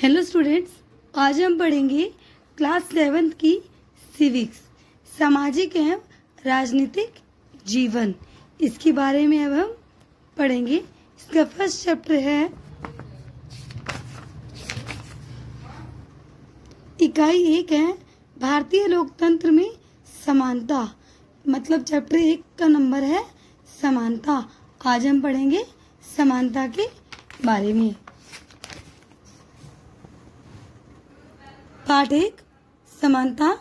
Hello students, आज हम पढ़ेंगे क्लास 7th की सिविक्स, सामाजिक एवं राजनीतिक जीवन। इसके बारे में अब हम पढ़ेंगे। इसका फर्स्ट चैप्टर है इकाई 1 है भारतीय लोकतंत्र में समानता। मतलब चैप्टर 1 का नंबर है समानता। आज हम पढ़ेंगे समानता के बारे में। पाठ 1 समानता।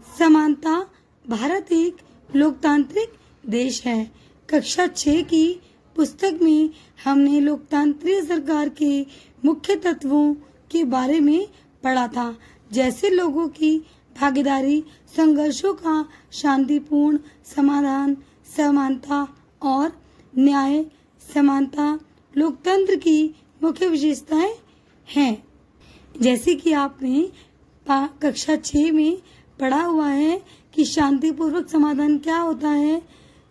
समानता भारत एक लोकतांत्रिक देश है। कक्षा 6 की पुस्तक में हमने लोकतांत्रिक सरकार के मुख्य तत्वों के बारे में पढ़ा था, जैसे लोगों की भागीदारी, संघर्षों का शांतिपूर्ण समाधान, समानता और न्याय। समानता लोकतंत्र की मुख्य विशेषताएं हैं। जैसे कि आपने कक्षा 6 में पढ़ा हुआ है कि शांतिपूर्वक समाधान क्या होता है,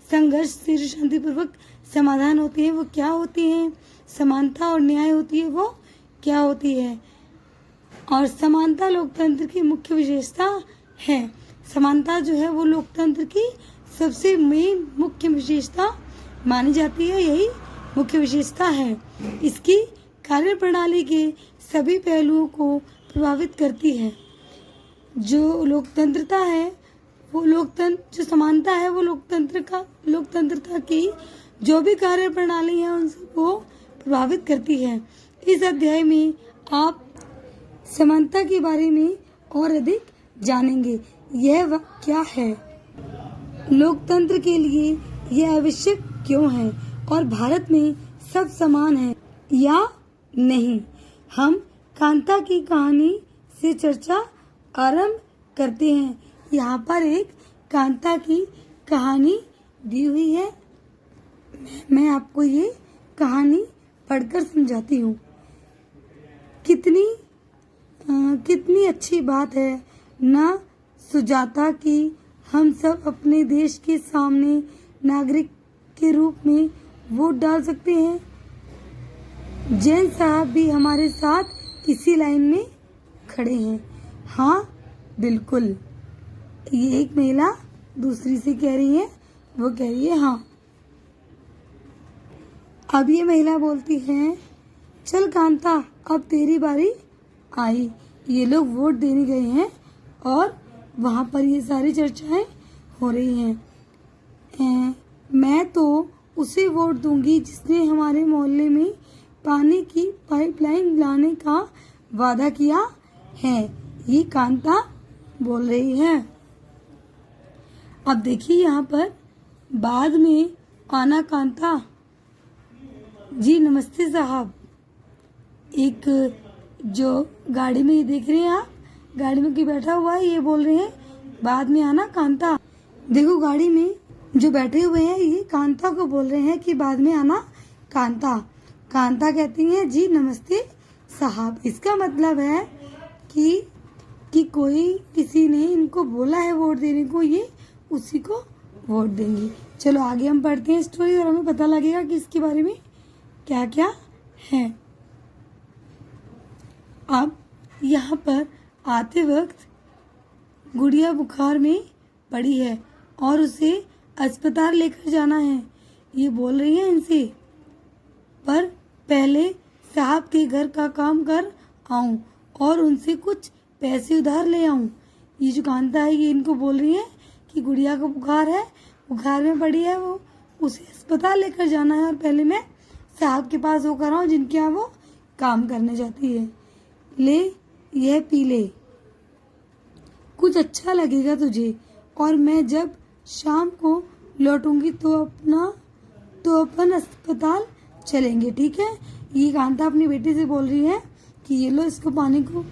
संघर्ष से शांतिपूर्वक समाधान होते हैं वो क्या होती हैं, समानता और न्याय होती है वो क्या होती है, और समानता लोकतंत्र की मुख्य विशेषता है। समानता जो है वो लोकतंत्र की सबसे मेन मुख्य विशेषता मानी जाती है, यही मुख्य विशेषता है। इसकी कार्यप्रणाली के सभी पहलुओं को प्रभावित करती है। जो लोकतंत्रता है वो जो समानता है वो लोकतंत्रता की जो भी कार्यप्रणाली है उन सबको प्रभावित करती है। इस अध्याय में आप समानता के बारे में और अधिक जानेंगे। यह क्या है, लोकतंत्र के लिए यह आवश्यक क्यों है, और भारत में सब समान है या नहीं। हम कांता की कहानी से चर्चा आरंभ करते हैं। यहाँ पर एक कांता की कहानी दी हुई है। मैं आपको ये कहानी पढ़कर समझाती हूँ। कितनी अच्छी बात है ना सुजाता कि हम सब अपने देश के सामने नागरिक के रूप में वोट डाल सकते हैं। जैन साहब भी हमारे साथ इसी लाइन में खड़े हैं। हाँ बिल्कुल, ये एक महिला दूसरी से कह रही है, वो कह रही है हाँ। अब ये महिला बोलती है, चल कांता अब तेरी बारी आई। ये लोग वोट देने गए हैं और वहाँ पर ये सारी चर्चाएं हो रही हैं। मैं तो उसे वोट दूंगी जिसने हमारे मोहल्ले में पानी की पाइपलाइन लाने का वादा किया है। ये कांता बोल रही है। अब देखिए यहाँ पर बाद में आना कांता जी। नमस्ते साहब। एक जो गाड़ी में देख रहे हैं आप, गाड़ी में कोई बैठा हुआ है, ये बोल रहे हैं बाद में आना कांता। देखो गाड़ी में जो बैठे हुए हैं ये कांता को बोल रहे हैं कि बाद में आना कांता। कांता कहती है जी नमस्ते साहब। इसका मतलब है कि किसी ने इनको बोला है वोट देने को, ये उसी को वोट देंगी। चलो आगे हम पढ़ते हैं स्टोरी और हमें पता लगेगा कि इसके बारे में क्या क्या है। अब यहाँ पर आते वक्त गुड़िया बुखार में पड़ी है और उसे अस्पताल लेकर जाना है। ये बोल रही है इनसे, पर पहले साहब के घर का काम कर आऊं और उनसे कुछ पैसे उधार ले आऊं। ये जो कांता है ये इनको बोल रही है कि गुड़िया को बुखार है, बुखार में पड़ी है, वो उसे अस्पताल लेकर जाना है और पहले मैं साहब के पास होकर आऊं जिनके यहाँ वो काम करने जाती है। ले यह पी ले, कुछ अच्छा लगेगा तुझे, और मैं जब शाम को लौटूंगी तो अपन अस्पताल चलेंगे, ठीक है। ये कांता अपनी बेटी से बोल रही है कि ये लो इसको पानी को,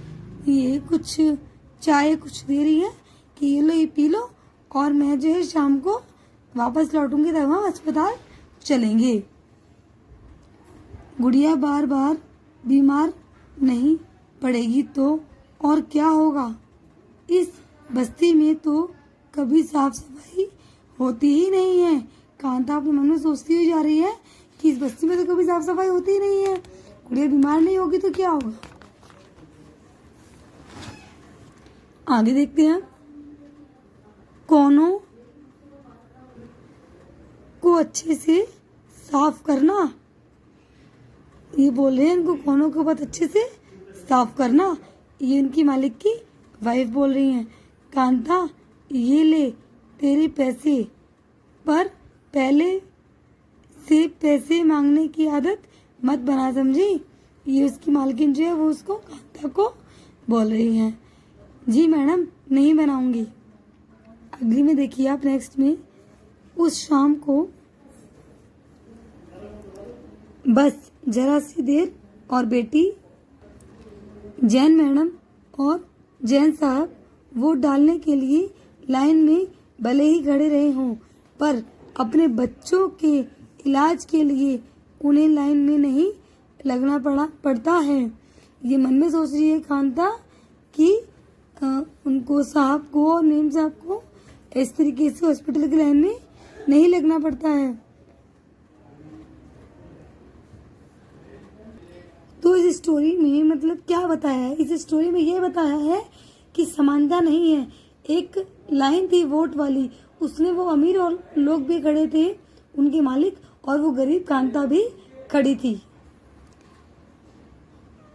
ये कुछ चाय कुछ दे रही है कि ये लो ये पी लो, और मैं जो है शाम को वापस लौटूंगी तब हम अस्पताल चलेंगे। गुड़िया बार बार बीमार नहीं पड़ेगी तो और क्या होगा। इस बस्ती में तो कभी साफ सफाई होती ही नहीं है। कांता अपने मन में सोचती हुई जा रही है कि इस बस्ती में तो कभी साफ सफाई होती ही नहीं है। गुड़िया बीमार नहीं होगी तो क्या होगा। आगे देखते हैं। कोनों को अच्छे से साफ करना, ये बोल रहे हैं इनको कोनों को बहुत अच्छे से साफ करना। ये उनकी मालिक की वाइफ बोल रही हैं। कांता, ये ले तेरे पैसे, पर पहले से पैसे मांगने की आदत मत बना, समझी। ये उसकी मालकिन जो है वो उसको कांता को बोल रही हैं। जी मैडम, नहीं बनाऊंगी। अगली में देखिए आप नेक्स्ट में, उस शाम को बस जरा सी देर और बेटी, जैन मैडम और जैन साहब वोट डालने के लिए लाइन में भले ही खड़े रहे हों, पर अपने बच्चों के इलाज के लिए उन्हें लाइन में नहीं लगना पड़ता है। ये मन में सोच रही है कांता कि उनको साहब को और मेम साहब को इस तरीके से हॉस्पिटल की लाइन में नहीं लगना पड़ता है। तो इस स्टोरी में मतलब क्या बताया है, इस स्टोरी में ये बताया है कि समानता नहीं है। एक लाइन थी वोट वाली, उसमें वो अमीर और लोग भी खड़े थे, उनके मालिक, और वो गरीब कांता भी खड़ी थी,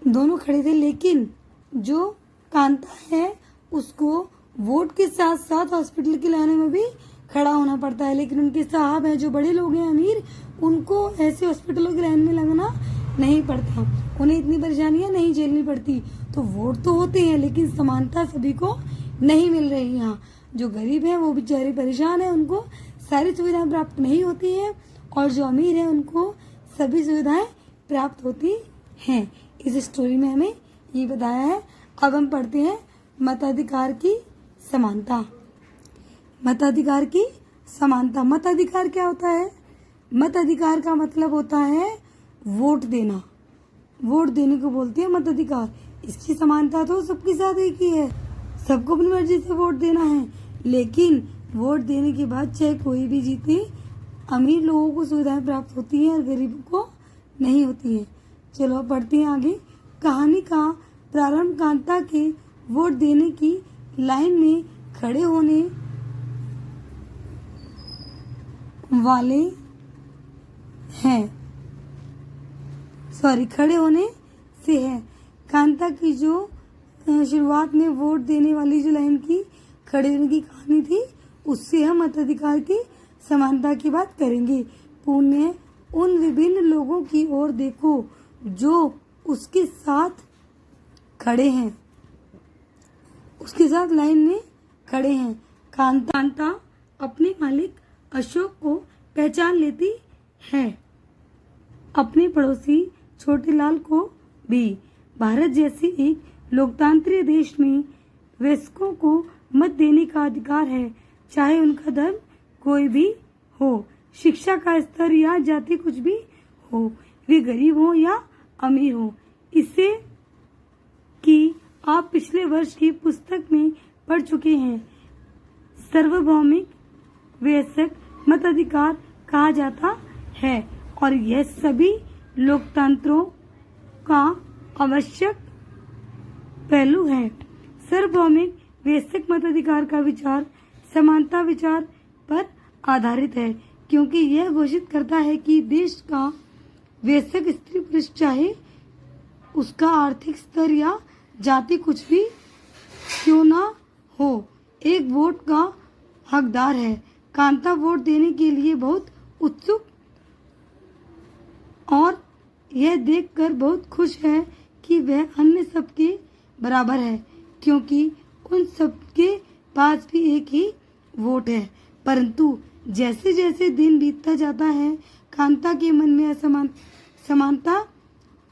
दोनों खड़े थे। लेकिन जो कांता है उसको वोट के साथ साथ हॉस्पिटल की लाइन में भी खड़ा होना पड़ता है। लेकिन उनके साहब हैं जो बड़े लोग हैं अमीर, उनको ऐसे हॉस्पिटलों की लाइन में लगना नहीं पड़ता, उन्हें इतनी परेशानियां नहीं झेलनी पड़ती। तो वोट तो होते हैं लेकिन समानता सभी को नहीं मिल रही। यहाँ जो गरीब है वो बेचारे परेशान है, उनको सारी सुविधाएं प्राप्त नहीं होती हैं, और जो अमीर है उनको सभी सुविधाएं प्राप्त होती हैं। इस स्टोरी में हमें ये बताया है। अब हम पढ़ते हैं मताधिकार की समानता। मताधिकार की समानता। मताधिकार क्या होता है? मताधिकार का मतलब होता है वोट देना। वोट देने को बोलते हैं मताधिकार। इसकी समानता तो सबके साथ एक ही है, सबको अपनी मर्जी से वोट देना है। लेकिन वोट देने के बाद चाहे कोई भी जीते, अमीर लोगों को सुविधाएं प्राप्त होती हैं और गरीबों को नहीं होती हैं। चलो अब पढ़ते हैं आगे। कहानी का प्रारंभ कांता के वोट देने की लाइन में खड़े होने वाले खड़े होने से है। कांता की जो शुरुआत में वोट देने वाली जो लाइन की खड़े होने की कहानी थी, उससे हम मताधिकार की समानता की बात करेंगे। पुण्य उन विभिन्न लोगों की ओर देखो जो उसके साथ खड़े हैं, उसके साथ लाइन में खड़े हैं। कांता अपने मालिक अशोक को पहचान लेती है, अपने पड़ोसी छोटेलाल को भी। भारत जैसे एक लोकतांत्रिक देश में वयस्कों को मत देने का अधिकार है, चाहे उनका धर्म कोई भी हो, शिक्षा का स्तर या जाति कुछ भी हो, वे गरीब हो या अमीर हो। इसे कि आप पिछले वर्ष की पुस्तक में पढ़ चुके हैं। सार्वभौमिक वयस्क मताधिकार कहा जाता है और यह सभी लोकतंत्रों का आवश्यक पहलू है। सार्वभौमिक वयस्क मताधिकार का विचार समानता विचार पर आधारित है, क्योंकि यह घोषित करता है कि देश का वयस्क स्त्री पुरुष चाहे उसका आर्थिक स्तर या जाति कुछ भी क्यों ना हो, एक वोट का हकदार है। कांता वोट देने के लिए बहुत उत्सुक और यह देखकर बहुत खुश है कि वह अन्य सबके बराबर है, क्योंकि उन सबके पास भी एक ही वोट है। परंतु जैसे जैसे दिन बीतता जाता है, कांता के मन में समानता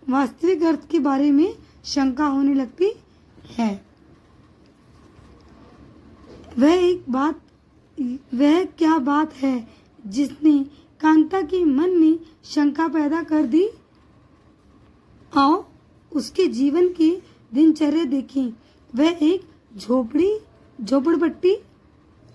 वास्तविक अर्थ के बारे में शंका होने लगती है। वह क्या बात है जिसने कांता के मन में शंका पैदा कर दी? आओ उसके जीवन की दिनचर्या देखें। वह एक झोपड़पट्टी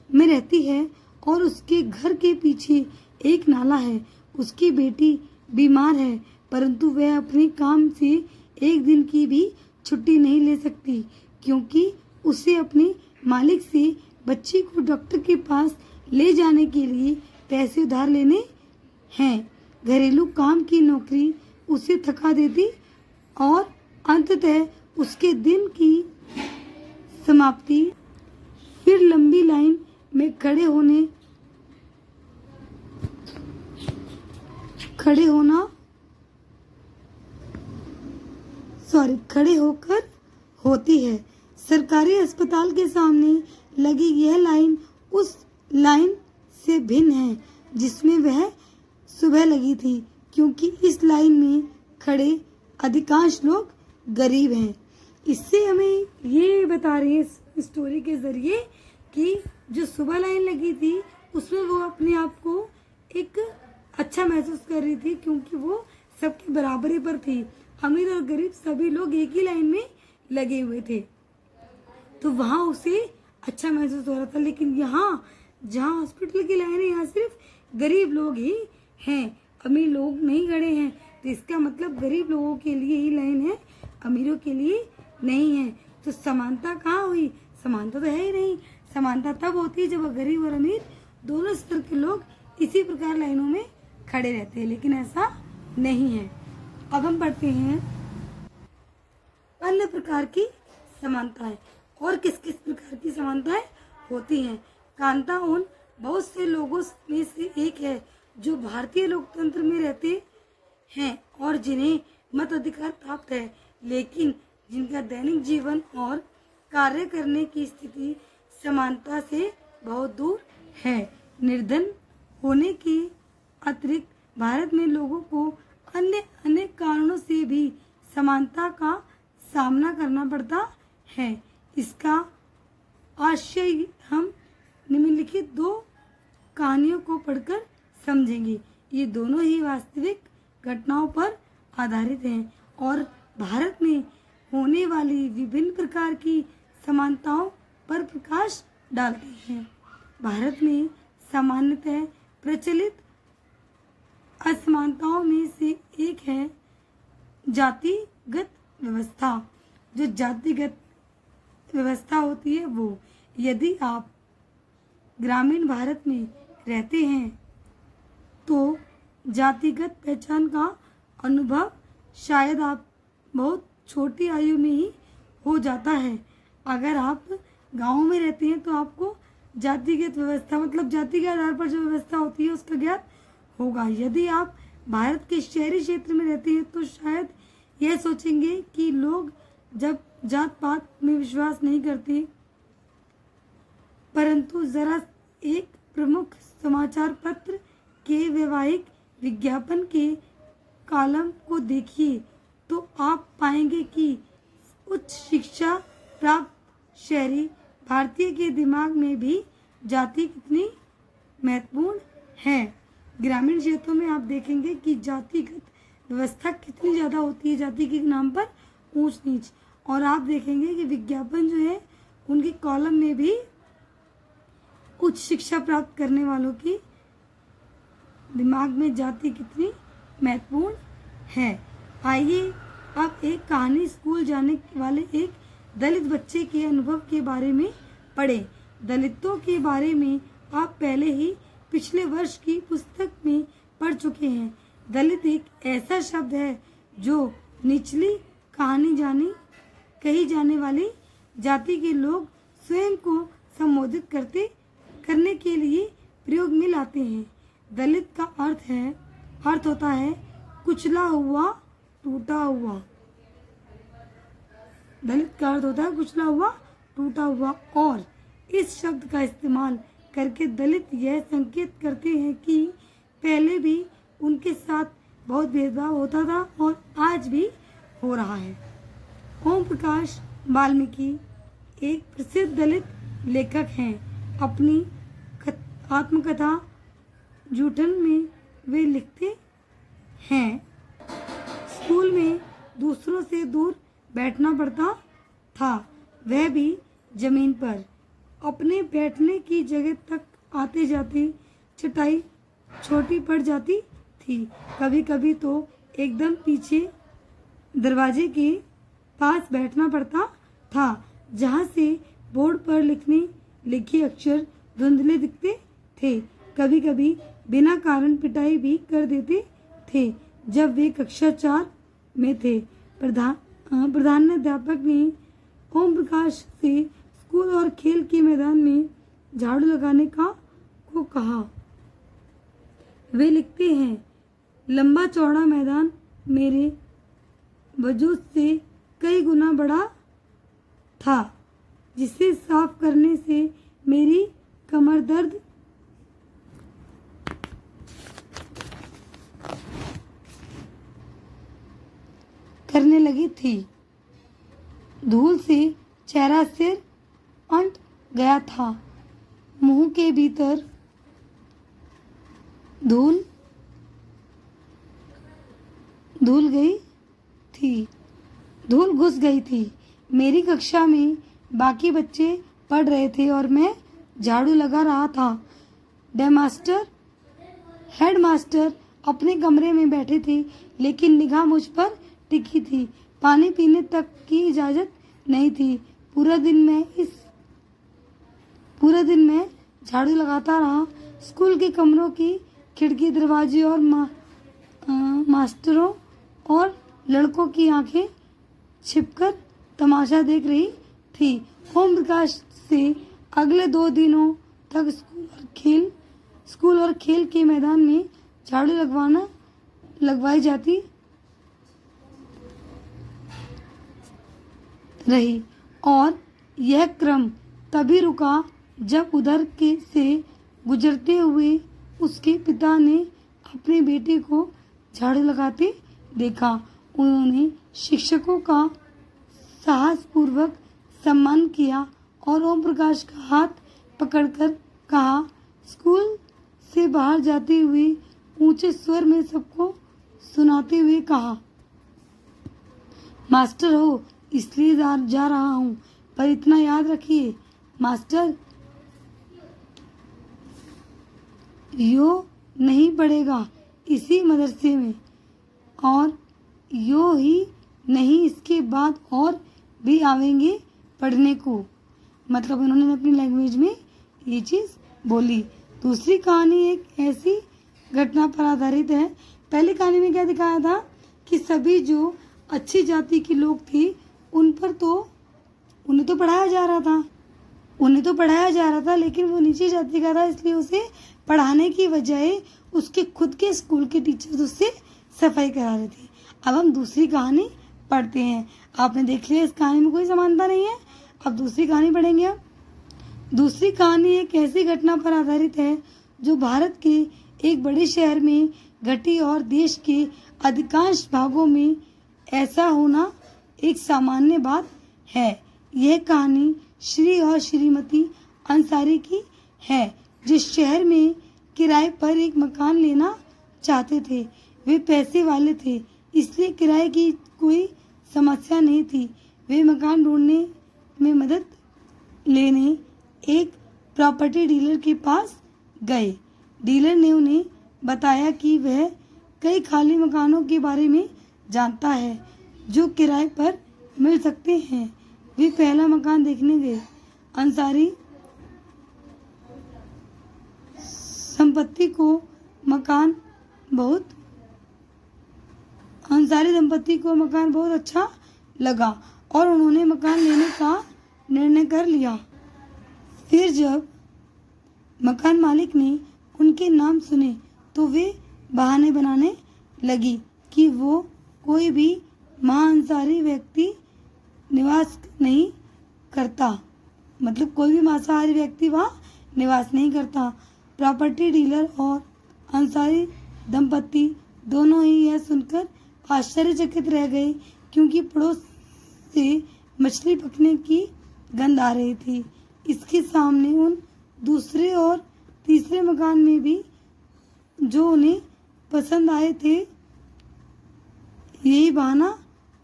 में रहती है और उसके घर के पीछे एक नाला है। उसकी बेटी बीमार है, परंतु वह अपने काम से एक दिन की भी छुट्टी नहीं ले सकती, क्योंकि उसे अपने मालिक से बच्ची को डॉक्टर के पास ले जाने के लिए पैसे उधार लेने हैं। घरेलू काम की नौकरी उसे थका देती और अंततः उसके दिन की समाप्ति फिर लंबी लाइन में खड़े होकर होती है। सरकारी अस्पताल के सामने लगी यह लाइन उस लाइन से भिन्न है जिसमें वह सुबह लगी थी, क्योंकि इस लाइन में खड़े अधिकांश लोग गरीब हैं। इससे हमें ये बता रही है इस स्टोरी के जरिए कि जो सुबह लाइन लगी थी उसमें वो अपने आप को एक अच्छा महसूस कर रही थी, क्योंकि वो सबकी बराबरी पर थी। अमीर और गरीब सभी लोग एक ही लाइन में लगे हुए थे, तो वहाँ उसे अच्छा महसूस हो रहा था। लेकिन यहाँ जहाँ हॉस्पिटल की लाइन है, यहाँ सिर्फ गरीब लोग ही हैं, अमीर लोग नहीं खड़े हैं। तो इसका मतलब गरीब लोगों के लिए ही लाइन है, अमीरों के लिए नहीं है। तो समानता कहाँ हुई? समानता तो है ही नहीं। समानता तब होती है जब गरीब और अमीर दोनों स्तर के लोग इसी प्रकार लाइनों में खड़े रहते हैं, लेकिन ऐसा नहीं है। अब हम पढ़ते हैं अन्य प्रकार की समानताएं। और किस किस प्रकार की समानताएं होती हैं? कांता उन बहुत से लोगों में से एक है जो भारतीय लोकतंत्र में रहते हैं और जिन्हें मत अधिकार प्राप्त है, लेकिन जिनका दैनिक जीवन और कार्य करने की स्थिति समानता से बहुत दूर है। निर्धन होने के अतिरिक्त भारत में लोगों को अन्य अनेक कारणों से भी समानता का सामना करना पड़ता है। इसका आशय हम निम्नलिखित दो कहानियों को पढ़कर समझेंगे। ये दोनों ही वास्तविक घटनाओं पर आधारित हैं और भारत में होने वाली विभिन्न प्रकार की समानताओं पर प्रकाश डालते हैं। भारत में सामान्यतः प्रचलित असमानताओं में से एक है जातिगत व्यवस्था। जो जातिगत व्यवस्था होती है वो, यदि आप ग्रामीण भारत में रहते हैं तो जातिगत पहचान का अनुभव शायद आप बहुत छोटी आयु में ही हो जाता है। अगर आप गांव में रहते हैं तो आपको जातिगत व्यवस्था मतलब जाति के आधार पर जो व्यवस्था होती है उसका ज्ञात होगा। यदि आप भारत के शहरी क्षेत्र में रहते हैं तो शायद यह सोचेंगे कि लोग जब जात पात में विश्वास नहीं करते, परंतु जरा एक प्रमुख समाचार पत्र के वैवाहिक विज्ञापन के कॉलम को देखिए तो आप पाएंगे कि उच्च शिक्षा प्राप्त शहरी भारतीय के दिमाग में भी जाति कितनी महत्वपूर्ण है। ग्रामीण क्षेत्रों में आप देखेंगे कि जातिगत व्यवस्था कितनी ज़्यादा होती है, जाति के नाम पर ऊंच नीच। और आप देखेंगे कि विज्ञापन जो है उनके कॉलम में भी उच्च शिक्षा प्राप्त करने वालों की दिमाग में जाति कितनी महत्वपूर्ण है। आइए अब एक कहानी स्कूल जाने वाले एक दलित बच्चे के अनुभव के बारे में पढ़ें। दलितों के बारे में आप पहले ही पिछले वर्ष की पुस्तक में पढ़ चुके हैं। दलित एक ऐसा शब्द है जो निचली कही जाने वाली जाति के लोग स्वयं को संबोधित करने के लिए प्रयोग में लाते हैं। दलित का अर्थ होता है कुचला हुआ, टूटा हुआ। दलित का अर्थ होता है कुचला हुआ, टूटा हुआ। और इस शब्द का इस्तेमाल करके दलित यह संकेत करते हैं कि पहले भी उनके साथ बहुत भेदभाव होता था और आज भी हो रहा है। ओम प्रकाश वाल्मीकि एक प्रसिद्ध दलित लेखक हैं। अपनी आत्मकथा जूठन में वे लिखते हैं, स्कूल में दूसरों से दूर बैठना पड़ता था, वह भी जमीन पर। अपने बैठने की जगह तक आते जाते चटाई छोटी पड़ जाती थी। कभी कभी तो एकदम पीछे दरवाजे के पास बैठना पड़ता था, जहाँ से बोर्ड पर लिखे अक्षर धुंधले दिखते थे। कभी कभी बिना कारण पिटाई भी कर देते थे। जब वे कक्षा 4 में थे, प्रधानाध्यापक ने ओम प्रकाश से स्कूल और खेल के मैदान में झाड़ू लगाने को कहा। वे लिखते हैं, लंबा चौड़ा मैदान मेरे वजूद से कई गुना बड़ा था, जिसे साफ करने से मेरी कमर दर्द करने लगी थी। धूल से चेहरा सिर अंट गया था। मुंह के भीतर धूल घुस गई थी। मेरी कक्षा में बाकी बच्चे पढ़ रहे थे और मैं झाड़ू लगा रहा था। हेडमास्टर अपने कमरे में बैठे थे, लेकिन निगाह मुझ पर टिकी थी। पानी पीने तक की इजाजत नहीं थी। पूरा दिन मैं झाड़ू लगाता रहा। स्कूल के कमरों की खिड़की, दरवाजे और मास्टरों और लड़कों की आंखें छिपकर तमाशा देख रही थी। ओम प्रकाश से अगले 2 दिनों तक स्कूल और खेल के मैदान में झाड़ू लगवाई जाती रही, और यह क्रम तभी रुका जब उधर से गुजरते हुए उसके पिता ने अपने बेटे को झाड़ू लगाते देखा। उन्होंने शिक्षकों का साहसपूर्वक सम्मान किया और ओम प्रकाश का हाथ पकड़कर कहा, स्कूल से बाहर जाते हुए ऊंचे स्वर में सबको सुनाते हुए कहा, मास्टर हो इसलिए जा रहा हूँ, पर इतना याद रखिए मास्टर, यो नहीं पढ़ेगा इसी मदरसे में, और यो ही नहीं इसके बाद और भी आवेंगे पढ़ने को। मतलब उन्होंने अपनी लैंग्वेज में ये चीज़ बोली। दूसरी कहानी एक ऐसी घटना पर आधारित है। पहली कहानी में क्या दिखाया था कि सभी जो अच्छी जाति के लोग थे उन्हें तो पढ़ाया जा रहा था, लेकिन वो नीची जाति का था, इसलिए उसे पढ़ाने की बजाय उसके खुद के स्कूल के टीचर्स उससे सफाई करा रहे थे। अब हम दूसरी कहानी पढ़ते हैं। आपने देख लिया इस कहानी में कोई समानता नहीं है। अब दूसरी कहानी पढ़ेंगे। अब दूसरी कहानी एक ऐसी घटना पर आधारित है जो भारत के एक बड़े शहर में घटी और देश के अधिकांश भागों में ऐसा होना एक सामान्य बात है। यह कहानी श्री और श्रीमती अंसारी की है, जिस शहर में किराए पर एक मकान लेना चाहते थे। वे पैसे वाले थे, इसलिए किराए की कोई समस्या नहीं थी। वे मकान ढूंढने में मदद लेने एक प्रॉपर्टी डीलर के पास गए। डीलर ने उन्हें बताया कि वह कई खाली मकानों के बारे में जानता है जो किराए पर मिल सकते हैं। वे पहला मकान देखने गए। अंसारी दंपत्ति को मकान बहुत अच्छा लगा और उन्होंने मकान लेने का निर्णय कर लिया। फिर जब मकान मालिक ने उनके नाम सुने तो वे बहाने बनाने लगी कि वो कोई भी मांसाहारी व्यक्ति निवास नहीं करता, मतलब कोई भी मांसाहारी व्यक्ति वहाँ निवास नहीं करता। प्रॉपर्टी डीलर और अंसारी दंपत्ति दोनों ही यह सुनकर आश्चर्यचकित रह गए, क्योंकि पड़ोस से मछली पकने की गंध आ रही थी। इसके सामने उन दूसरे और तीसरे मकान में भी जो उन्हें पसंद आए थे यही बहाना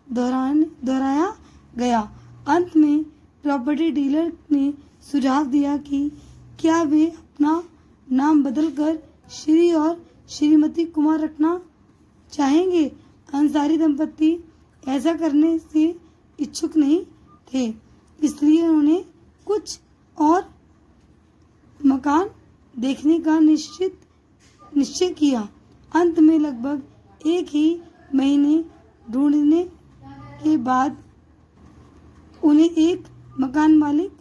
दोहराया गया। अंत में प्रॉपर्टी डीलर ने सुझाव दिया कि क्या वे अपना नाम बदलकर श्री और श्रीमती कुमार रखना चाहेंगे। अंसारी दंपत्ति ऐसा करने से इच्छुक नहीं थे, इसलिए उन्होंने कुछ मकान देखने का निश्चय किया। अंत में लगभग एक ही महीने ढूंढने के बाद उन्हें एक मकान मालिक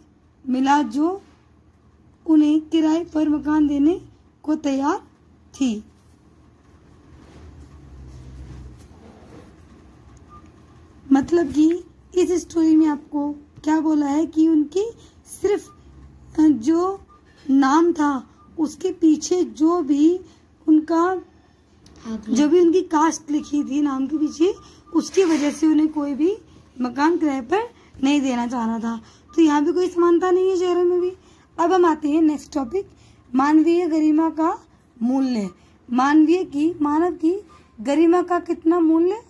मिला जो उन्हें किराए पर मकान देने को तैयार थी। मतलब कि इस स्टोरी में आपको क्या बोला है कि उनकी सिर्फ जो नाम था उसके पीछे जो भी उनकी कास्ट लिखी थी नाम के पीछे, उसकी वजह से उन्हें कोई भी मकान किराए पर नहीं देना चाह रहा था। तो यहाँ भी कोई समानता नहीं है शहरों में भी। अब हम आते हैं नेक्स्ट टॉपिक, मानवीय गरिमा का मूल्य। मानव की गरिमा का कितना मूल्य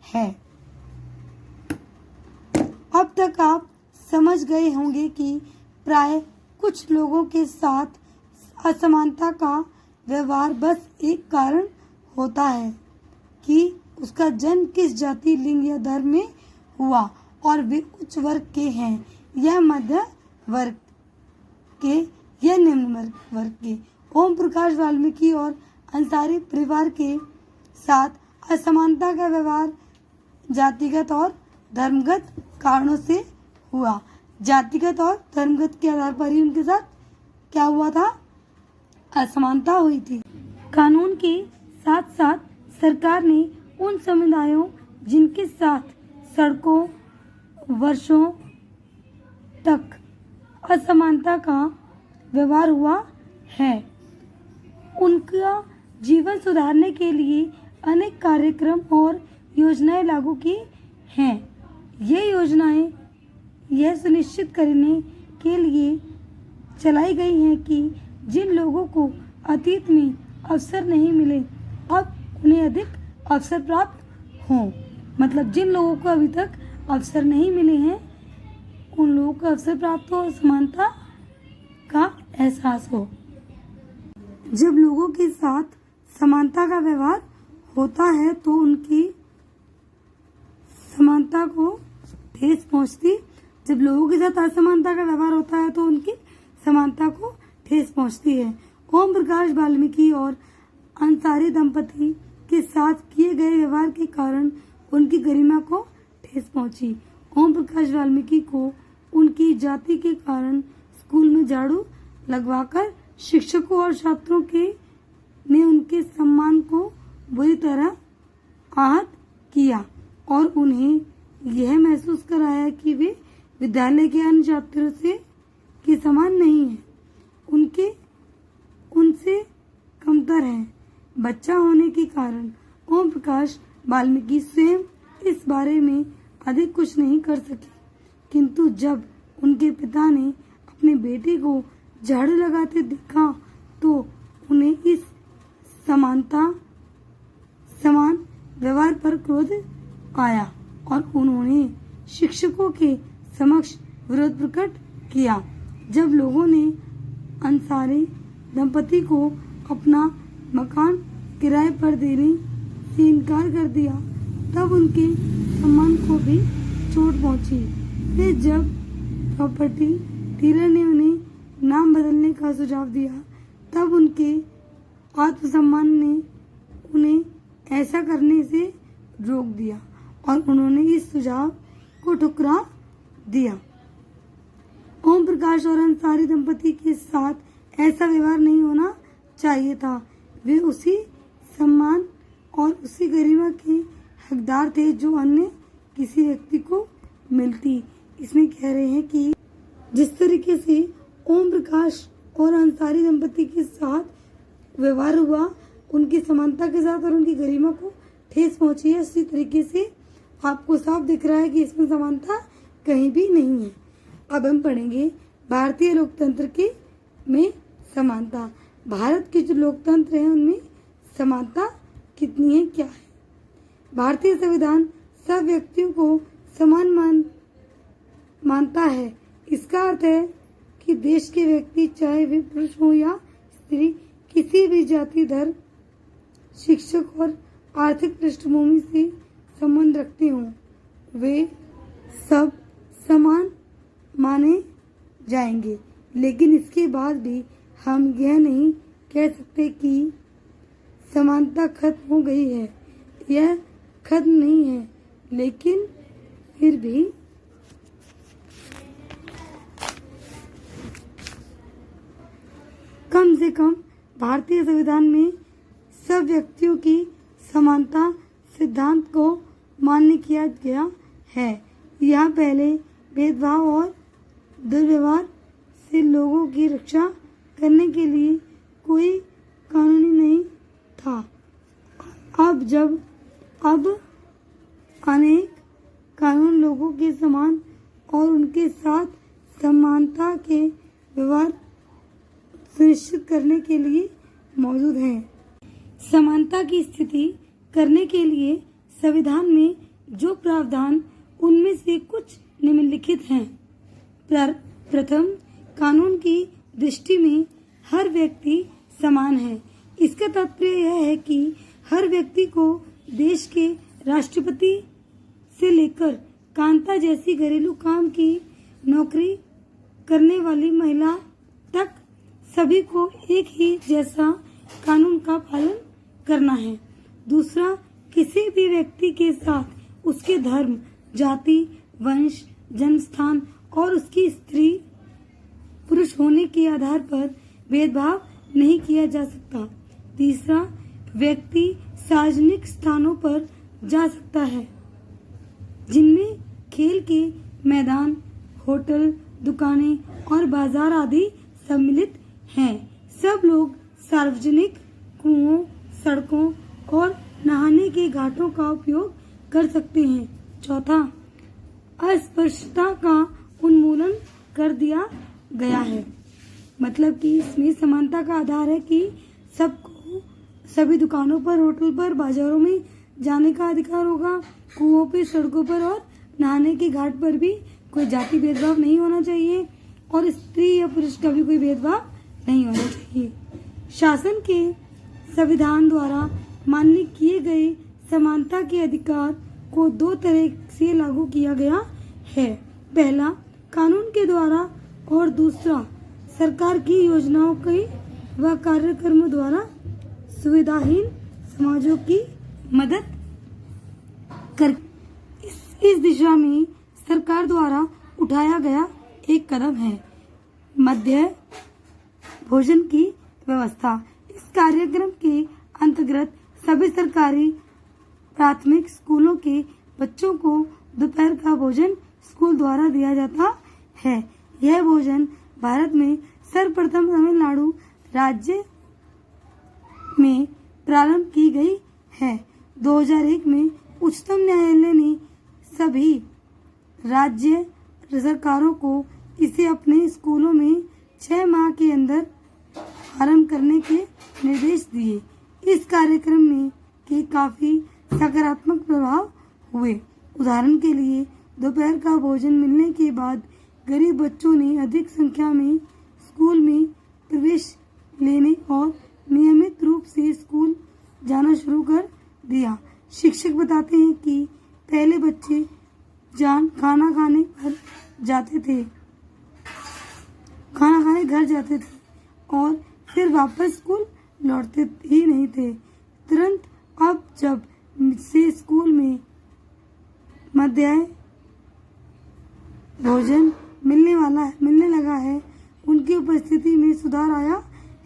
है। अब तक आप समझ गए होंगे कि प्राय कुछ लोगों के साथ असमानता का व्यवहार बस एक कारण होता है कि उसका जन्म किस जाति, लिंग या धर्म में हुआ और वे उच्च वर्ग के हैं या मध्य वर्ग के या निम्न वर्ग के। ओम प्रकाश वाल्मीकि और अंसारी परिवार के साथ असमानता का व्यवहार जातिगत और धर्मगत कारणों से हुआ। जातिगत और धर्मगत के आधार पर ही उनके साथ क्या हुआ था, असमानता हुई थी। कानून के साथ साथ सरकार ने उन समुदायों जिनके साथ सड़कों वर्षों तक असमानता का व्यवहार हुआ है, उनका जीवन सुधारने के लिए अनेक कार्यक्रम और योजनाएं लागू की हैं। ये योजनाएं यह सुनिश्चित करने के लिए चलाई गई हैं कि जिन लोगों को अतीत में अवसर नहीं मिले अब उन्हें अधिक अवसर प्राप्त हों। मतलब जिन लोगों को अभी तक अवसर नहीं मिले हैं उन लोगों को अवसर प्राप्त हो, समानता का एहसास हो। जब लोगों के साथ समानता का व्यवहार होता है तो उनकी समानता को ठेस पहुंचती। जब लोगों के साथ असमानता का व्यवहार होता है तो उनकी समानता को ठेस पहुंचती है। ओम प्रकाश वाल्मीकि और अंसारी दंपति के साथ किए गए व्यवहार के कारण उनकी गरिमा को ठेस पहुंची। ओम प्रकाश वाल्मीकि को उनकी जाति के कारण स्कूल में झाड़ू लगवाकर शिक्षकों और छात्रों ने उनके सम्मान को बुरी तरह आहत किया और उन्हें यह महसूस कराया कि वे विद्यालय के अन्य छात्रों के समान नहीं है, उनसे कमतर हैं। बच्चा होने के कारण ओम प्रकाश वाल्मीकि स्वयं इस बारे में अधिक कुछ नहीं कर सके, किंतु जब उनके पिता ने अपने बेटे को झाड़ू लगाते देखा तो उन्हें इस समान व्यवहार पर क्रोध आया और उन्होंने शिक्षकों के समक्ष विरोध प्रकट किया। जब लोगों ने अंसारी दंपति को अपना मकान किराए पर देने से इनकार कर दिया तब उनके सम्मान को भी चोट पहुंची। फिर जब प्रॉपर्टी डीलर ने उन्हें नाम बदलने का सुझाव दिया तब उनके आत्मसम्मान ने उन्हें ऐसा करने से रोक दिया और उन्होंने इस सुझाव को ठुकरा दिया। ओम प्रकाश और अंसारी दंपति के साथ ऐसा व्यवहार नहीं होना चाहिए था। वे उसी सम्मान और उसी गरिमा के हकदार थे जो अन्य किसी व्यक्ति को मिलती। इसमें कह रहे हैं कि जिस तरीके से ओम प्रकाश और अंसारी दंपति के साथ व्यवहार हुआ, उनकी समानता के साथ और उनकी गरिमा को ठेस पहुंची है, उसी तरीके से आपको साफ दिख रहा है कि इसमें समानता कहीं भी नहीं है। अब हम पढ़ेंगे भारतीय लोकतंत्र में समानता। भारत के जो लोकतंत्र है उनमें समानता कितनी है, क्या है। भारतीय संविधान सब व्यक्तियों को समान मानता है। इसका अर्थ है कि देश के व्यक्ति चाहे वे पुरुष हो या स्त्री, किसी भी जाति, धर्म, शिक्षक और आर्थिक पृष्ठभूमि से संबंध रखते हों, वे सब समान माने जाएंगे। लेकिन इसके बाद भी हम यह नहीं कह सकते कि समानता खत्म हो गई है। यह खत्म नहीं है, लेकिन फिर भी कम से कम भारतीय संविधान में सब व्यक्तियों की समानता सिद्धांत को मान्य किया गया है। यहाँ पहले भेदभाव और दुर्व्यवहार से लोगों की रक्षा करने के लिए कोई कानून नहीं था। अब अनेक कानून लोगों के समान और उनके साथ समानता के व्यवहार सुनिश्चित करने के लिए मौजूद हैं। समानता की स्थिति करने के लिए संविधान में जो प्रावधान उनमें से कुछ निम्नलिखित हैं। प्रथम, कानून की दृष्टि में हर व्यक्ति समान है। इसका तात्पर्य यह है कि हर व्यक्ति को देश के राष्ट्रपति से लेकर कांता जैसी घरेलू काम की नौकरी करने वाली महिला तक सभी को एक ही जैसा कानून का पालन करना है। दूसरा, किसी भी व्यक्ति के साथ उसके धर्म, जाति, वंश, जन्म स्थान और उसकी स्त्री पुरुष होने के आधार पर भेदभाव नहीं किया जा सकता। तीसरा, व्यक्ति सार्वजनिक स्थानों पर जा सकता है जिनमें खेल के मैदान, होटल, दुकानें और बाजार आदि सम्मिलित हैं। सब लोग सार्वजनिक कुओं, सड़कों और नहाने के घाटों का उपयोग कर सकते हैं। चौथा, अस्पृश्यता का उन्मूलन कर दिया गया है। मतलब कि इसमें समानता का आधार है कि सबको सभी दुकानों पर, होटल पर, बाजारों में जाने का अधिकार होगा। कुओं पे, सड़कों पर और नहाने के घाट पर भी कोई जाति भेदभाव नहीं होना चाहिए और स्त्री या पुरुष का भी कोई भेदभाव नहीं होना चाहिए। शासन के संविधान द्वारा मान्य किए गए समानता के अधिकार को दो तरह से लागू किया गया है। पहला, कानून के द्वारा और दूसरा, सरकार की योजनाओं के व कार्यक्रमों द्वारा सुविधाहीन समाजों की मदद कर। इस दिशा में सरकार द्वारा उठाया गया एक कदम है मध्य भोजन की व्यवस्था। इस कार्यक्रम के अंतर्गत सभी सरकारी प्राथमिक स्कूलों के बच्चों को दोपहर का भोजन स्कूल द्वारा दिया जाता है। यह भोजन भारत में सर्वप्रथम तमिलनाडु राज्य में प्रारंभ की गई है। 2001 में उच्चतम न्यायालय ने सभी राज्य सरकारों को इसे अपने स्कूलों में 6 माह के अंदर आरंभ करने के निर्देश दिए। इस कार्यक्रम में के काफी सकारात्मक प्रभाव हुए। उदाहरण के लिए दोपहर का भोजन मिलने के बाद गरीब बच्चों ने अधिक संख्या में स्कूल में प्रवेश लेने और नियमित रूप से स्कूल जाना शुरू कर दिया। शिक्षक बताते हैं कि पहले बच्चे खाना खाने घर जाते थे और फिर वापस स्कूल लौटते ही नहीं थे। तुरंत अब जब से स्कूल में मध्याह्न भोजन मिलने लगा है, उनकी उपस्थिति में सुधार आया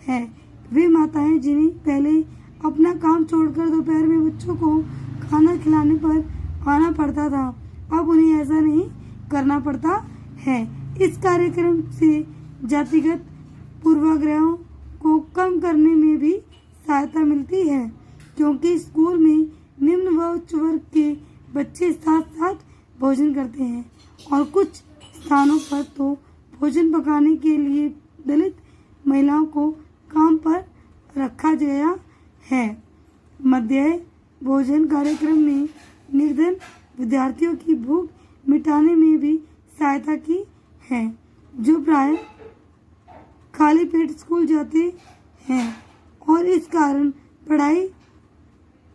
है। वे माताएं जिन्हें पहले अपना काम छोड़कर दोपहर में बच्चों को खाना खिलाने पर आना पड़ता था, अब उन्हें ऐसा नहीं करना पड़ता है। इस कार्यक्रम से जातिगत पूर्वाग्रहों को कम करने में भी सहायता मिलती है, क्योंकि स्कूल में निम्न व उच्च वर्ग के बच्चे साथ साथ भोजन करते हैं और कुछ स्थानों पर तो भोजन पकाने के लिए दलित महिलाओं को काम पर रखा गया है। मध्याह्न भोजन कार्यक्रम में निर्धन विद्यार्थियों की भूख मिटाने में भी सहायता की है, जो प्राय खाली पेट स्कूल जाते हैं और इस कारण पढ़ाई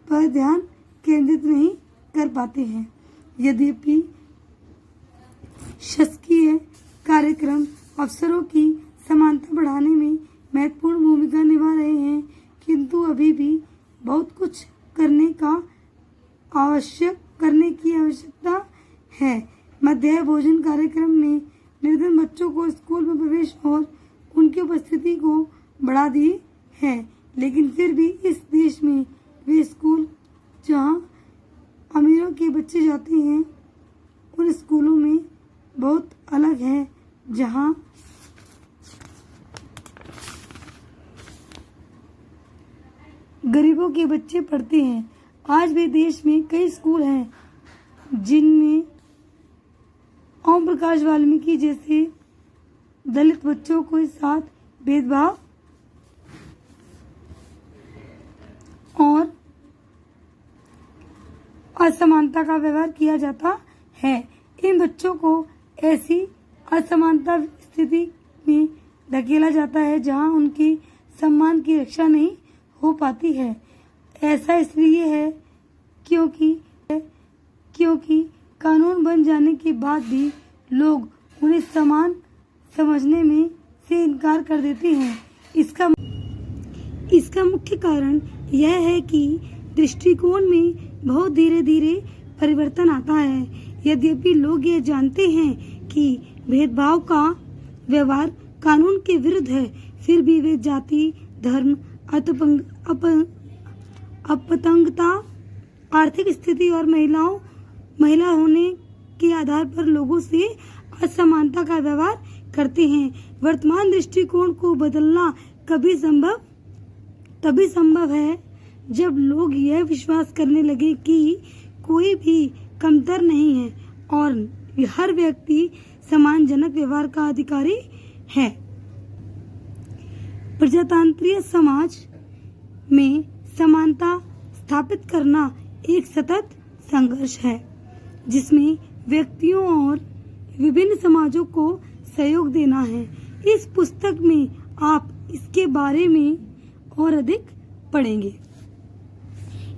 पर ध्यान केंद्रित नहीं कर पाते हैं। यद्यपि शासकीय कार्यक्रम अवसरों की समानता बढ़ाने में महत्वपूर्ण भूमिका निभा रहे हैं, किंतु अभी भी बहुत कुछ करने की आवश्यकता है। मध्याह्न भोजन कार्यक्रम ने निर्धन बच्चों को स्कूल में प्रवेश और उनकी उपस्थिति को बढ़ा दी है, लेकिन फिर भी इस देश में वे स्कूल जहां अमीरों के बच्चे जाते हैं उन स्कूलों में बहुत अलग है जहां गरीबों के बच्चे पढ़ते हैं। आज भी देश में कई स्कूल हैं जिनमें ओम प्रकाश वाल्मीकि जैसे दलित बच्चों के साथ भेदभाव और असमानता का व्यवहार किया जाता है। इन बच्चों को ऐसी असमानता स्थिति में धकेला जाता है जहां उनके सम्मान की रक्षा नहीं हो पाती है। ऐसा इसलिए है क्योंकि कानून बन जाने के बाद भी लोग उन्हें समान समझने में से इनकार कर देते हैं। इसका मुख्य कारण यह है कि दृष्टिकोण में बहुत धीरे धीरे परिवर्तन आता है। यद्यपि लोग ये जानते हैं कि भेदभाव का व्यवहार कानून के विरुद्ध है, फिर भी वे जाति, धर्म, अपतंगता, आर्थिक स्थिति और महिला होने के आधार पर लोगों से असमानता का व्यवहार करते हैं। वर्तमान दृष्टिकोण को बदलना तभी संभव है जब लोग यह विश्वास करने लगे कि कोई भी कमतर नहीं है और हर व्यक्ति सम्मानजनक व्यवहार का अधिकारी है। प्रजातांत्रिक समाज में समानता स्थापित करना एक सतत संघर्ष है जिसमें व्यक्तियों और विभिन्न समाजों को सहयोग देना है। इस पुस्तक में आप इसके बारे में और अधिक पढ़ेंगे।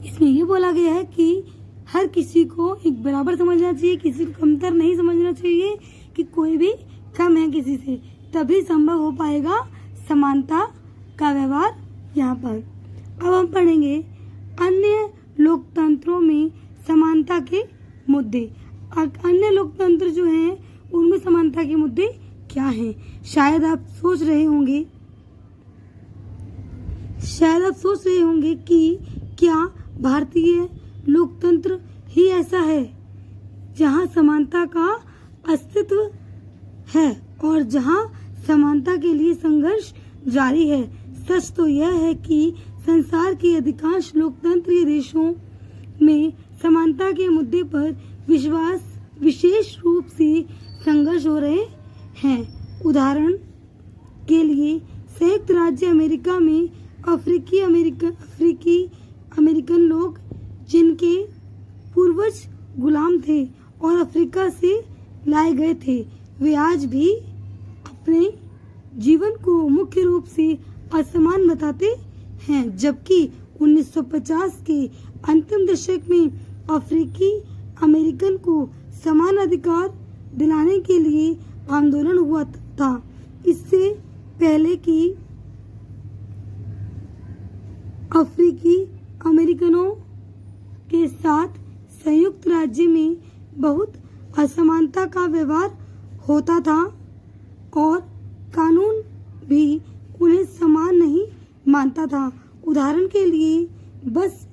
इसमें ये बोला गया है कि हर किसी को एक बराबर समझना चाहिए, किसी को कमतर नहीं समझना चाहिए कि कोई भी कम है किसी से, तभी संभव हो पाएगा समानता का व्यवहार यहाँ पर। अब हम पढ़ेंगे अन्य लोकतंत्रों में समानता के मुद्दे। अन्य लोकतंत्र जो हैं उनमें समानता के मुद्दे क्या हैं? शायद आप सोच रहे होंगे कि क्या भारतीय लोकतंत्र ही ऐसा है जहां समानता का अस्तित्व है और जहां समानता के लिए संघर्ष जारी है। सच तो यह है कि संसार के अधिकांश लोकतंत्रीय देशों में समानता के मुद्दे पर विशेष रूप से संघर्ष हो रहे हैं। उदाहरण के लिए संयुक्त राज्य अमेरिका में अफ्रीकी अमेरिकन लोग जिनके पूर्वज गुलाम थे और अफ्रीका से लाए गए थे, वे आज भी अपने जीवन को मुख्य रूप से असमान बताते हैं, जबकि 1950 के अंतिम दशक में अफ्रीकी अमेरिकन को समान अधिकार दिलाने के लिए आंदोलन हुआ था। इससे पहले कि अफ्रीकी अमेरिकनों के साथ संयुक्त राज्य में बहुत असमानता का व्यवहार होता था और कानून भी उन्हें समान नहीं मानता था। उदाहरण के लिए बस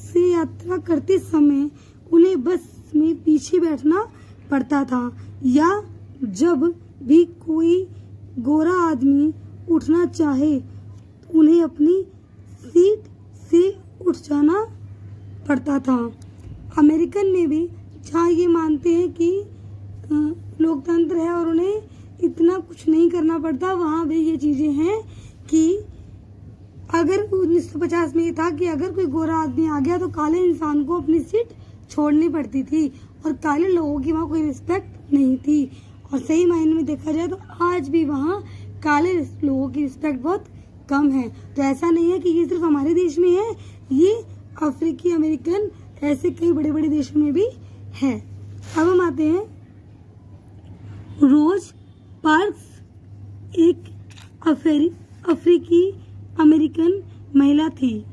से यात्रा करते समय उन्हें बस में पीछे बैठना पड़ता था, या जब भी कोई गोरा आदमी उठना चाहे उन्हें अपनी सीट से उठ जाना पड़ता था। अमेरिकन में भी जहाँ ये मानते हैं कि लोकतंत्र है और उन्हें इतना कुछ नहीं करना पड़ता, वहाँ भी ये चीजें हैं कि अगर 1950 में ये था कि अगर कोई गोरा आदमी आ गया तो काले इंसान को अपनी सीट छोड़नी पड़ती थी और काले लोगों की वहाँ कोई रिस्पेक्ट नहीं थी। और सही मायने में देखा जाए तो आज भी वहाँ काले लोगों की रिस्पेक्ट बहुत कम है। तो ऐसा नहीं है कि ये सिर्फ हमारे देश में है, ये अफ्रीकी अमेरिकन ऐसे कई बड़े बड़े देशों में भी है। अब हम आते हैं रोज पार्क्स एक अफ्रीकी अमेरिकन महिला थी।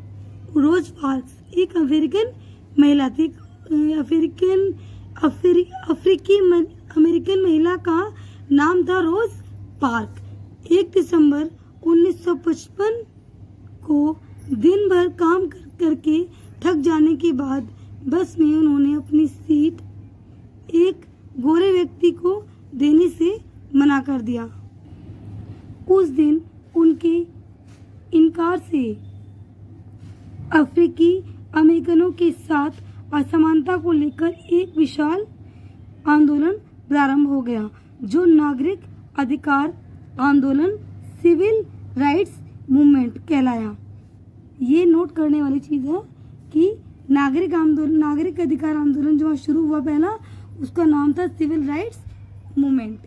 रोज पार्क्स एक अफ्रीकन महिला थी। अफ्रीकी अमेरिकन महिला का नाम था रोज पार्क। 1 दिसंबर 1955 को दिन भर काम करके थक जाने के बाद बस में उन्होंने अपनी सीट एक गोरे व्यक्ति को देने से मना कर दिया। उस दिन उनके इनकार से अफ्रीकी अमेरिकनों के साथ असमानता को लेकर एक विशाल आंदोलन प्रारंभ हो गया, जो नागरिक अधिकार आंदोलन सिविल राइट्स मूवमेंट कहलाया। ये नोट करने वाली चीज है कि नागरिक अधिकार आंदोलन जो शुरू हुआ पहला, उसका नाम था सिविल राइट्स मूवमेंट।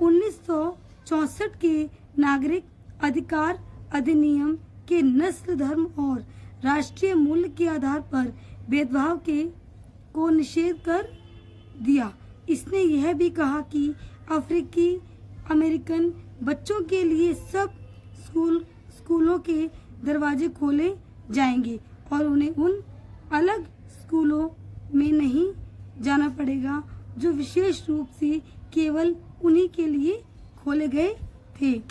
1964 के नागरिक अधिकार अधिनियम के नस्ल, धर्म और राष्ट्रीय मूल्य के आधार पर भेदभाव को निषेध कर दिया। इसने यह भी कहा कि अफ्रीकी अमेरिकन बच्चों के लिए सब स्कूलों के दरवाजे खोले जाएंगे और उन्हें उन अलग स्कूलों में नहीं जाना पड़ेगा जो विशेष रूप से केवल उन्हीं के लिए खोले गए थे।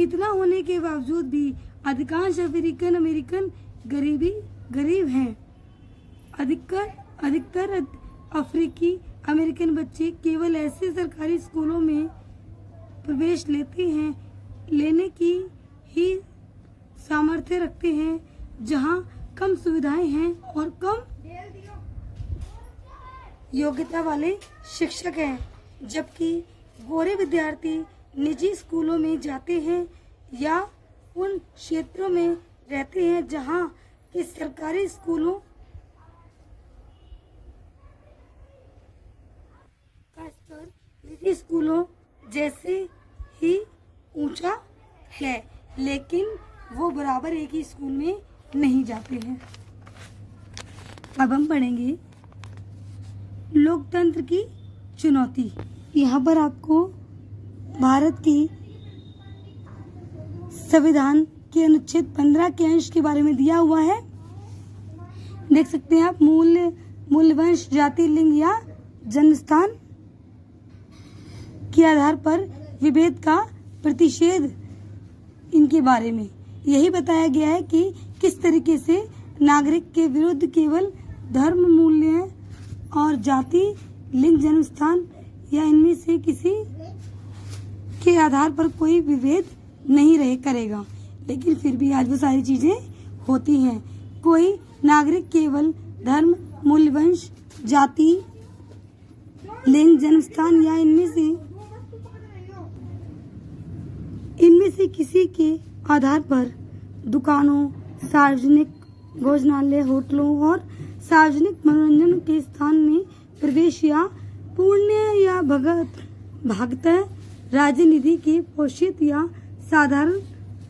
इतना होने के बावजूद भी अधिकांश अफ्रीकन अमेरिकन गरीब हैं। अधिकतर अफ्रीकी अमेरिकन बच्चे केवल ऐसे सरकारी स्कूलों में प्रवेश लेने की ही सामर्थ्य रखते हैं जहां कम सुविधाएं हैं और कम योग्यता वाले शिक्षक हैं, जबकि गोरे विद्यार्थी निजी स्कूलों में जाते हैं या उन क्षेत्रों में रहते हैं जहां के सरकारी स्कूलों का स्तर निजी स्कूलों जैसे ही ऊंचा है, लेकिन वो बराबर एक ही स्कूल में नहीं जाते हैं। अब हम पढ़ेंगे लोकतंत्र की चुनौती। यहाँ पर आपको भारत की संविधान के अनुच्छेद 15 के अंश के बारे में दिया हुआ है। देख सकते हैं आप, मूल वंश, जाति, लिंग या जन्मस्थान के आधार पर विभेद का प्रतिषेध, इनके बारे में यही बताया गया है कि किस तरीके से नागरिक के विरुद्ध केवल धर्म, मूल्य और जाति, लिंग, जन्मस्थान या इनमें से किसी के आधार पर कोई विभेद नहीं करेगा। लेकिन फिर भी आज वो सारी चीजें होती हैं। कोई नागरिक केवल धर्म, मूल, वंश, जाति, लिंग, जन्मस्थान या इनमें से किसी के आधार पर दुकानों, सार्वजनिक भोजनालय, होटलों और सार्वजनिक मनोरंजन के स्थान में प्रवेश या पूर्ण या भागतः राजनिधि के पोषित या साधारण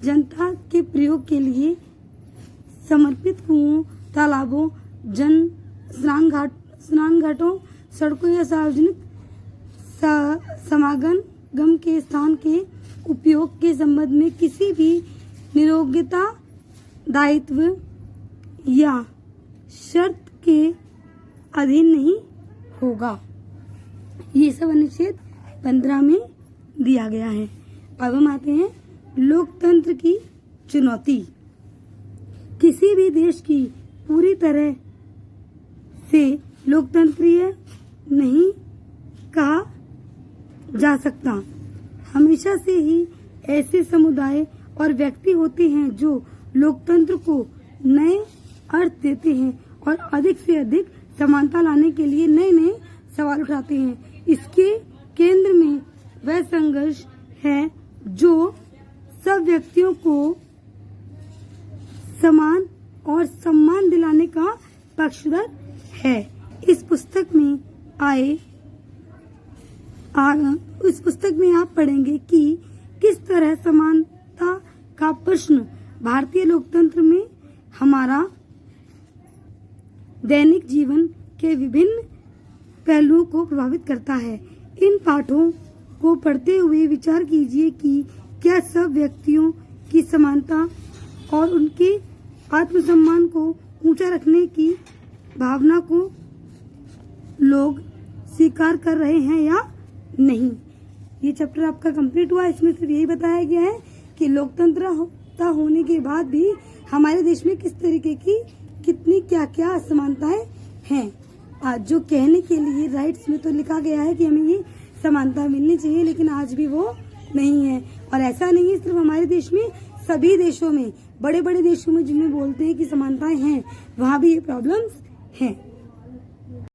जनता के प्रयोग के लिए समर्पित कुओं, तालाबों, स्नान घाटों, सड़कों या सार्वजनिक समागम के स्थान के उपयोग के संबंध में किसी भी नियोक्ता दायित्व या शर्त के अधीन नहीं होगा। ये सब अनुच्छेद 15 में दिया गया है। अब हम आते हैं लोकतंत्र की चुनौती। किसी भी देश की पूरी तरह से लोकतंत्रीय नहीं कहा जा सकता। हमेशा से ही ऐसे समुदाय और व्यक्ति होते हैं जो लोकतंत्र को नए अर्थ देते हैं और अधिक से अधिक समानता लाने के लिए नए नए सवाल उठाते हैं। इसके केंद्र में वह संघर्ष है जो सब व्यक्तियों को समान और सम्मान दिलाने का पक्षधर है। इस पुस्तक में आप पढ़ेंगे कि किस तरह समानता का प्रश्न भारतीय लोकतंत्र में हमारा दैनिक जीवन के विभिन्न पहलुओं को प्रभावित करता है। इन पाठों को पढ़ते हुए विचार कीजिए कि क्या सब व्यक्तियों की समानता और उनके आत्मसम्मान को ऊंचा रखने की भावना को लोग स्वीकार कर रहे हैं या नहीं। ये चैप्टर आपका कंप्लीट हुआ। इसमें सिर्फ यही बताया गया है कि लोकतंत्र होने के बाद भी हमारे देश में किस तरीके की कितनी क्या क्या असमानताएं हैं। आज जो कहने के लिए राइट्स में तो लिखा गया है कि हमें ये समानता मिलनी चाहिए, लेकिन आज भी वो नहीं है। और ऐसा नहीं है सिर्फ हमारे देश में, सभी देशों में, बड़े बड़े देशों में जिनमें बोलते हैं कि समानताएं हैं, वहाँ भी ये प्रॉब्लम्स हैं।